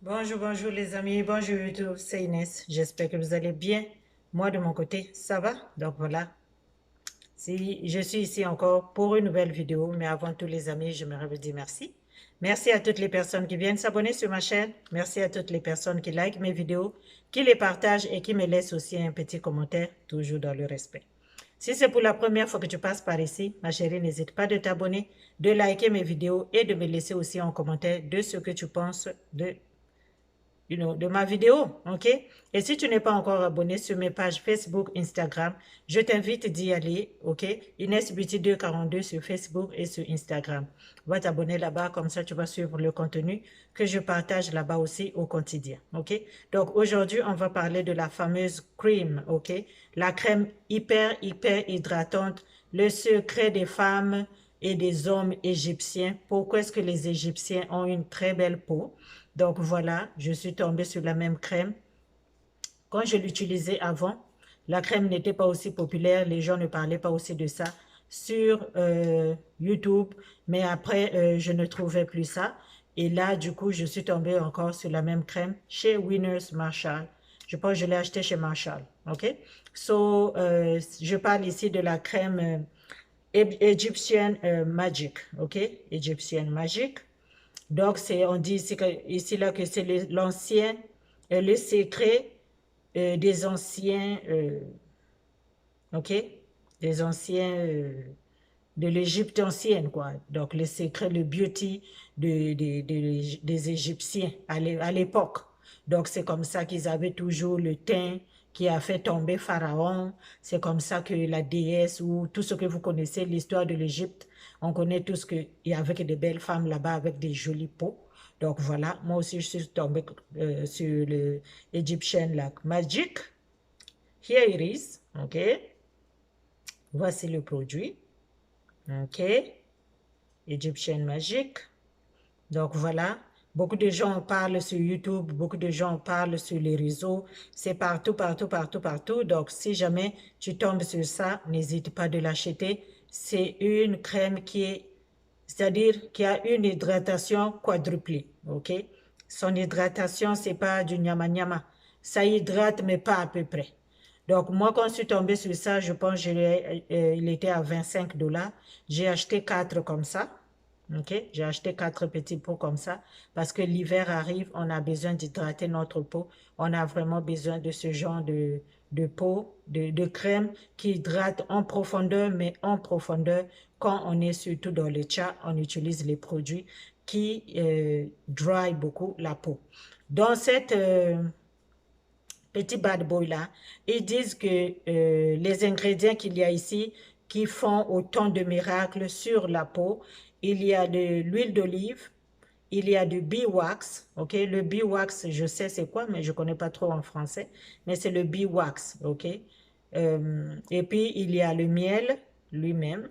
Bonjour, bonjour les amis, bonjour YouTube, c'est Inès. J'espère que vous allez bien. Moi de mon côté, ça va. Donc voilà, si je suis ici encore pour une nouvelle vidéo, mais avant tout les amis, j'aimerais vous dire merci. Merci à toutes les personnes qui viennent s'abonner sur ma chaîne. Merci à toutes les personnes qui likent mes vidéos, qui les partagent et qui me laissent aussi un petit commentaire, toujours dans le respect. Si c'est pour la première fois que tu passes par ici, ma chérie, n'hésite pas de t'abonner, de liker mes vidéos et de me laisser aussi un commentaire de ce que tu penses de ma vidéo, ok? Et si tu n'es pas encore abonné sur mes pages Facebook, Instagram, je t'invite d'y aller, ok? Inès Beauty 242 sur Facebook et sur Instagram. Va t'abonner là-bas, comme ça tu vas suivre le contenu que je partage là-bas aussi au quotidien, ok? Donc aujourd'hui, on va parler de la fameuse cream, ok? La crème hyper hydratante, le secret des femmes et des hommes égyptiens. Pourquoi est-ce que les Égyptiens ont une très belle peau? Donc voilà, je suis tombée sur la même crème. Quand je l'utilisais avant, la crème n'était pas aussi populaire, les gens ne parlaient pas aussi de ça sur YouTube, mais après, je ne trouvais plus ça. Et là, du coup, je suis tombée encore sur la même crème chez Winners Marshall. Je pense que je l'ai acheté chez Marshall, ok? So, je parle ici de la crème Egyptian Magic, ok? Egyptian Magic. Donc, on dit ici là que c'est l'ancien, le secret des anciens, ok, des anciens de l'Égypte ancienne, quoi. Donc, le secret, le beauty des Égyptiens à l'époque. Donc, c'est comme ça qu'ils avaient toujours le teint qui a fait tomber Pharaon. C'est comme ça que la déesse ou tout ce que vous connaissez, l'histoire de l'Égypte, on connaît tout ce qu'il y avait que de belles femmes là-bas avec des jolies peaux. Donc voilà, moi aussi je suis tombée sur le Egyptian Magic. Here it is, ok. Voici le produit. OK. Egyptian Magic. Donc voilà. Beaucoup de gens en parlent sur YouTube, beaucoup de gens en parlent sur les réseaux. C'est partout, partout, partout, partout. Donc si jamais tu tombes sur ça, n'hésite pas de l'acheter. C'est une crème c'est-à-dire qui a une hydratation quadruplée. OK? Son hydratation, c'est pas du nyama-nyama. Ça hydrate, mais pas à peu près. Donc, moi, quand je suis tombée sur ça, je pense il était à 25 dollars. J'ai acheté 4 comme ça. OK? J'ai acheté 4 petits pots comme ça parce que l'hiver arrive, on a besoin d'hydrater notre peau. On a vraiment besoin de ce genre de peau, de crème qui hydrate en profondeur, mais en profondeur, quand on est surtout dans le chat, on utilise les produits qui dry beaucoup la peau. Dans cette petit bad boy là, ils disent que les ingrédients qu'il y a ici qui font autant de miracles sur la peau, il y a de l'huile d'olive, il y a du beeswax, ok? Le beeswax, je sais c'est quoi, mais je connais pas trop en français, mais c'est le beeswax, ok? Et puis il y a le miel lui-même,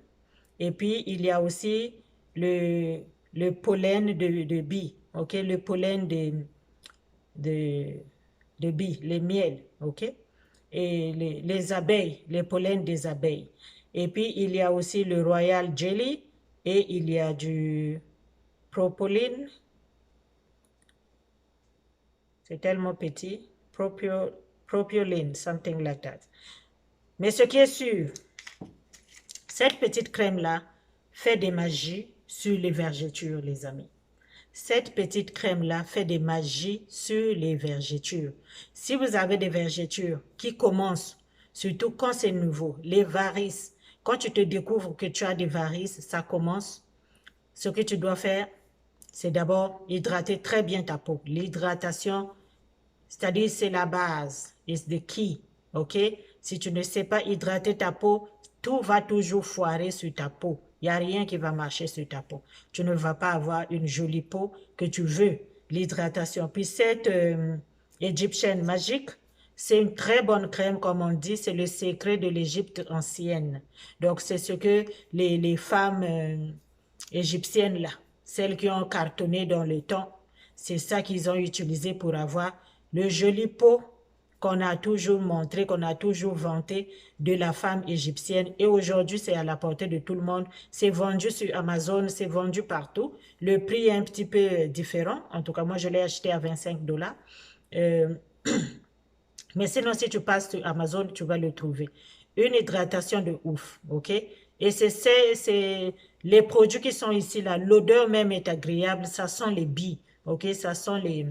et puis il y a aussi le, le pollen de bee, ok? Le pollen de, de billes, les miels, ok? Et les abeilles, les pollens des abeilles. Et puis, il y a aussi le Royal Jelly et il y a du propoline. C'est tellement petit. Propioline, something like that. Mais ce qui est sûr, cette petite crème-là fait des magies sur les vergetures, les amis. Cette petite crème-là fait des magies sur les vergetures. Si vous avez des vergetures qui commencent, surtout quand c'est nouveau, les varices, quand tu te découvres que tu as des varices, ça commence. Ce que tu dois faire, c'est d'abord hydrater très bien ta peau. L'hydratation, c'est-à-dire c'est la base, is the key, ok? Si tu ne sais pas hydrater ta peau, tout va toujours foirer sur ta peau. Il n'y a rien qui va marcher sur ta peau. Tu ne vas pas avoir une jolie peau que tu veux, l'hydratation. Puis cette Egyptian Magic, c'est une très bonne crème, comme on dit, c'est le secret de l'Égypte ancienne. Donc c'est ce que les femmes égyptiennes là, celles qui ont cartonné dans le temps, c'est ça qu'ils ont utilisé pour avoir le joli pot qu'on a toujours montré, qu'on a toujours vanté de la femme égyptienne. Et aujourd'hui, c'est à la portée de tout le monde. C'est vendu sur Amazon, c'est vendu partout. Le prix est un petit peu différent. En tout cas, moi, je l'ai acheté à 25 $. Euh, mais sinon, si tu passes sur Amazon, tu vas le trouver. Une hydratation de ouf, ok? Et c'est les produits qui sont ici, là. L'odeur même est agréable. Ça sent les billes, ok? Ça sent les...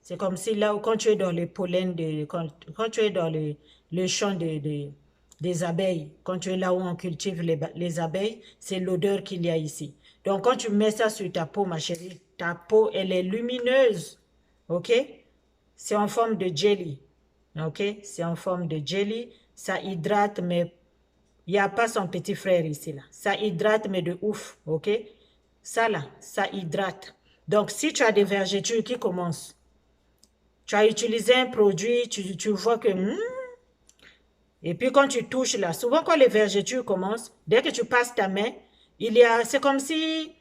C'est comme si là, quand tu es dans les pollens, quand tu es dans les champs des abeilles, quand tu es là où on cultive les abeilles, c'est l'odeur qu'il y a ici. Donc, quand tu mets ça sur ta peau, ma chérie, ta peau, elle est lumineuse, ok? C'est en forme de jelly, ok? C'est en forme de jelly, ça hydrate, mais il n'y a pas son petit frère ici, là. Ça hydrate, mais de ouf, ok? Ça, là, ça hydrate. Donc, si tu as des vergetures qui commencent, tu as utilisé un produit, tu vois que... et puis quand tu touches là, souvent quand les vergetures commencent, dès que tu passes ta main, c'est comme si...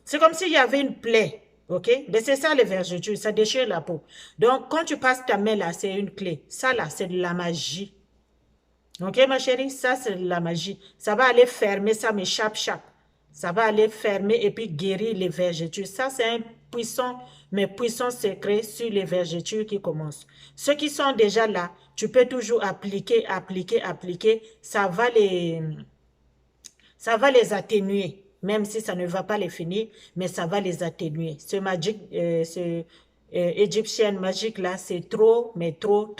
C'est comme s'il y avait une plaie, ok? Mais c'est ça les vergetures, ça déchire la peau. Donc quand tu passes ta main là, c'est une clé. Ça là, c'est de la magie. Ok ma chérie, ça c'est de la magie. Ça va aller fermer ça, mais chap. Ça va aller fermer et puis guérir les vergetures. Ça c'est un puissant, mais puissant secret sur les vergetures qui commencent. Ceux qui sont déjà là, tu peux toujours appliquer. Ça va les atténuer, même si ça ne va pas les finir, mais ça va les atténuer. Ce Magic, Egyptian Magic là, c'est trop, mais trop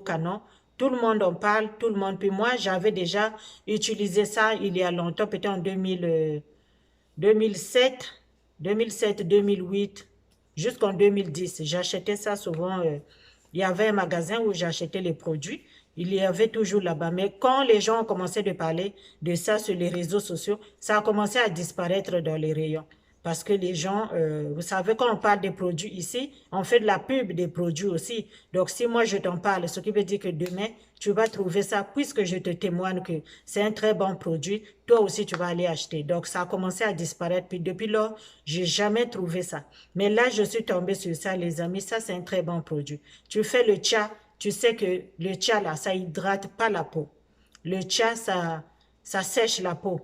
canon. Tout le monde en parle, tout le monde. Puis moi, j'avais déjà utilisé ça il y a longtemps, peut-être en 2007, 2008, jusqu'en 2010. J'achetais ça souvent. Il y avait un magasin où j'achetais les produits. Il y avait toujours là-bas. Mais quand les gens ont commencé de parler de ça sur les réseaux sociaux, ça a commencé à disparaître dans les rayons. Parce que les gens, vous savez, quand on parle des produits ici, on fait de la pub des produits aussi. Donc, si moi je t'en parle, ce qui veut dire que demain, tu vas trouver ça, puisque je te témoigne que c'est un très bon produit, toi aussi tu vas aller acheter. Donc, ça a commencé à disparaître. Puis depuis lors, j'ai jamais trouvé ça. Mais là, je suis tombée sur ça, les amis. Ça, c'est un très bon produit. Tu fais le tcha, tu sais que le tcha, là, ça hydrate pas la peau. Le tcha, ça sèche la peau.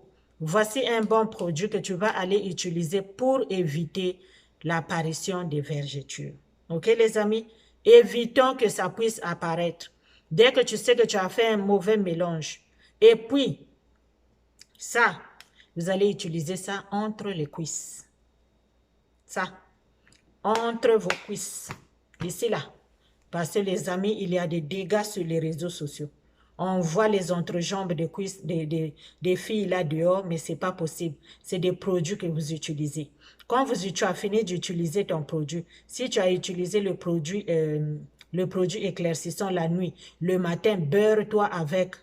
Voici un bon produit que tu vas aller utiliser pour éviter l'apparition des vergetures. Ok, les amis? Évitons que ça puisse apparaître. Dès que tu sais que tu as fait un mauvais mélange. Et puis, ça, vous allez utiliser ça entre les cuisses. Ça, entre vos cuisses. Ici, là. Parce que les amis, il y a des dégâts sur les réseaux sociaux. On voit les entrejambes des cuisses des filles là dehors, mais ce n'est pas possible. C'est des produits que vous utilisez. Quand tu as fini d'utiliser ton produit, si tu as utilisé le produit éclaircissant la nuit, le matin, beurre-toi avec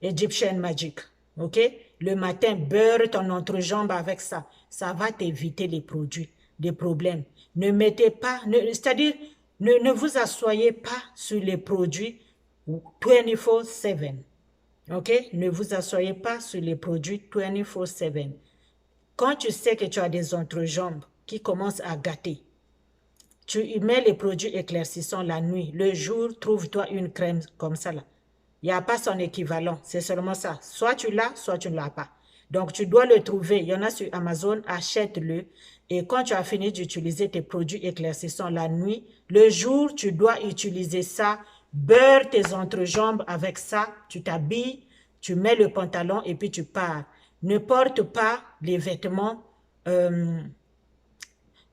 Egyptian Magic. Ok? Le matin, beurre ton entrejambe avec ça. Ça va t'éviter les produits, des problèmes. Ne mettez pas, c'est-à-dire, ne vous assoyez pas sur les produits 24/7. Ok? Ne vous assoyez pas sur les produits 24/7. Quand tu sais que tu as des entrejambes qui commencent à gâter, tu y mets les produits éclaircissants la nuit. Le jour, trouve-toi une crème comme ça là. Il n'y a pas son équivalent, c'est seulement ça. Soit tu l'as, soit tu ne l'as pas. Donc, tu dois le trouver. Il y en a sur Amazon, achète-le. Et quand tu as fini d'utiliser tes produits éclaircissants la nuit, le jour, tu dois utiliser ça. Beurre tes entrejambes avec ça. Tu t'habilles, tu mets le pantalon et puis tu pars. Ne porte pas les vêtements...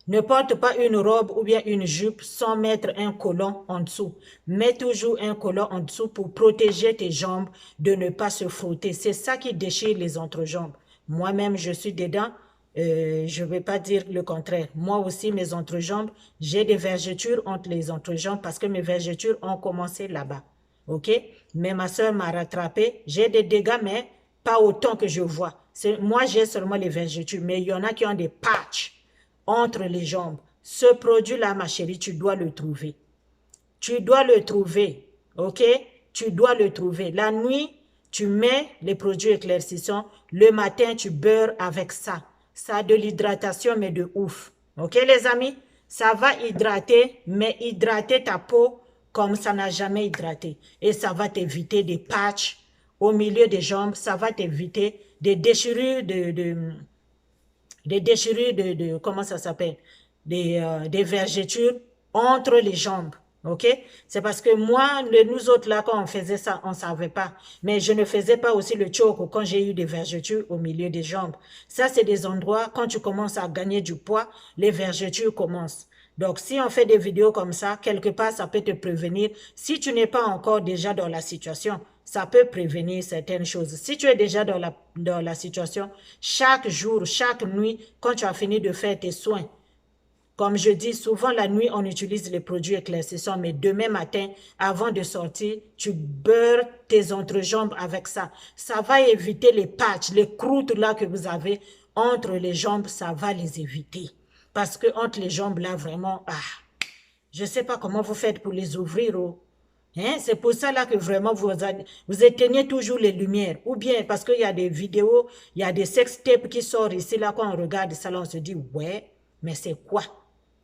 ne porte pas une robe ou bien une jupe sans mettre un collant en dessous. Mets toujours un collant en dessous pour protéger tes jambes de ne pas se frotter. C'est ça qui déchire les entrejambes. Moi-même, je suis dedans. Je ne vais pas dire le contraire. Moi aussi, mes entrejambes, j'ai des vergetures entre les entrejambes parce que mes vergetures ont commencé là-bas. OK? Mais ma soeur m'a rattrapé. J'ai des dégâts, mais pas autant que je vois. Moi, j'ai seulement les vergetures, mais il y en a qui ont des patchs entre les jambes. Ce produit-là, ma chérie, tu dois le trouver. Tu dois le trouver, ok? Tu dois le trouver. La nuit, tu mets les produits éclaircissants. Le matin, tu beurres avec ça. Ça a de l'hydratation, mais de ouf. Ok, les amis? Ça va hydrater, mais hydrater ta peau comme ça n'a jamais hydraté. Et ça va t'éviter des patchs au milieu des jambes. Ça va t'éviter des déchirures comment ça s'appelle, des vergetures entre les jambes. Ok? C'est parce que moi, nous autres là, quand on faisait ça, on ne savait pas. Mais je ne faisais pas aussi le choke quand j'ai eu des vergetures au milieu des jambes. Ça, c'est des endroits, quand tu commences à gagner du poids, les vergetures commencent. Donc, si on fait des vidéos comme ça, quelque part, ça peut te prévenir. Si tu n'es pas encore déjà dans la situation, ça peut prévenir certaines choses. Si tu es déjà dans la situation, chaque jour, chaque nuit, quand tu as fini de faire tes soins, comme je dis, souvent la nuit, on utilise les produits éclaircissants, mais demain matin, avant de sortir, tu beurres tes entrejambes avec ça. Ça va éviter les patchs, les croûtes là que vous avez entre les jambes, ça va les éviter. Parce que entre les jambes là, vraiment, je ne sais pas comment vous faites pour les ouvrir. Oh. Hein? C'est pour ça là que vraiment vous éteignez toujours les lumières. Ou bien parce qu'il y a des vidéos, il y a des sextapes qui sortent ici, là, quand on regarde ça, là, on se dit, ouais, mais c'est quoi?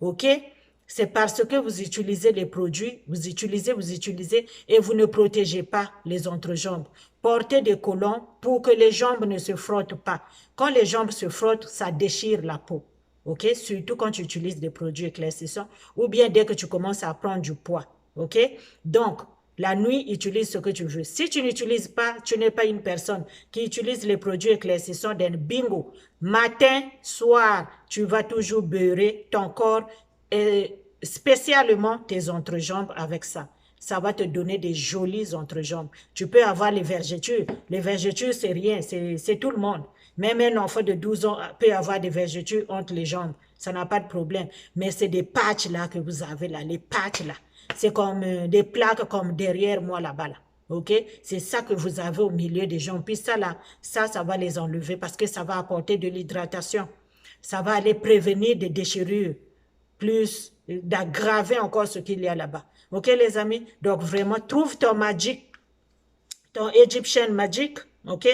Ok? C'est parce que vous utilisez les produits, vous utilisez, et vous ne protégez pas les entrejambes. Portez des collants pour que les jambes ne se frottent pas. Quand les jambes se frottent, ça déchire la peau. Ok? Surtout quand tu utilises des produits éclaircissants ou bien dès que tu commences à prendre du poids. Ok? Donc, la nuit, utilise ce que tu veux. Si tu n'utilises pas, tu n'es pas une personne qui utilise les produits éclaircissants d'un bingo. Matin, soir, tu vas toujours beurrer ton corps et spécialement tes entrejambes avec ça. Ça va te donner des jolies entrejambes. Tu peux avoir les vergetures. Les vergetures, c'est rien, c'est tout le monde. Même un enfant de 12 ans peut avoir des vergetures entre les jambes. Ça n'a pas de problème. Mais c'est des patchs là que vous avez là, les patchs là. C'est comme des plaques comme derrière moi là-bas là. Ok? C'est ça que vous avez au milieu des jambes. Puis ça là, ça va les enlever parce que ça va apporter de l'hydratation. Ça va aller prévenir des déchirures, plus d'aggraver encore ce qu'il y a là-bas. Ok les amis? Donc vraiment, trouve ton magic, ton Egyptian magic, ok?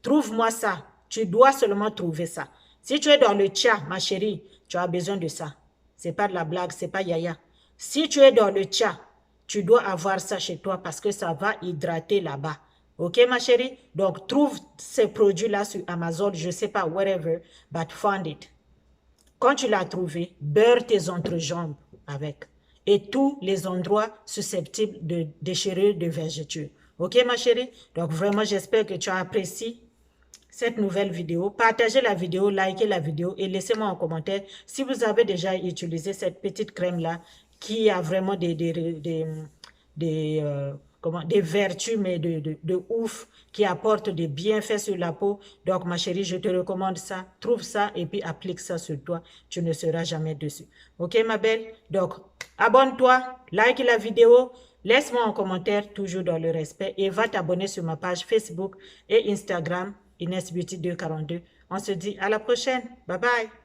Trouve-moi ça. Tu dois seulement trouver ça. Si tu es dans le tcha, ma chérie, tu as besoin de ça. C'est pas de la blague, c'est pas yaya. Si tu es dans le tcha, tu dois avoir ça chez toi parce que ça va hydrater là-bas. Ok, ma chérie? Donc, trouve ces produits-là sur Amazon, je sais pas, whatever, but find it. Quand tu l'as trouvé, beurre tes entrejambes avec et tous les endroits susceptibles de déchirure de vergetures. Ok, ma chérie? Donc, vraiment, j'espère que tu as apprécié cette nouvelle vidéo. Partagez la vidéo, likez la vidéo et laissez-moi en commentaire si vous avez déjà utilisé cette petite crème-là qui a vraiment des vertus, mais de ouf, qui apporte des bienfaits sur la peau. Donc, ma chérie, je te recommande ça. Trouve ça et puis applique ça sur toi. Tu ne seras jamais dessus. Ok, ma belle? Donc, abonne-toi, like la vidéo, laisse-moi un commentaire, toujours dans le respect, et va t'abonner sur ma page Facebook et Instagram, Ines Beauty 242. On se dit à la prochaine. Bye bye.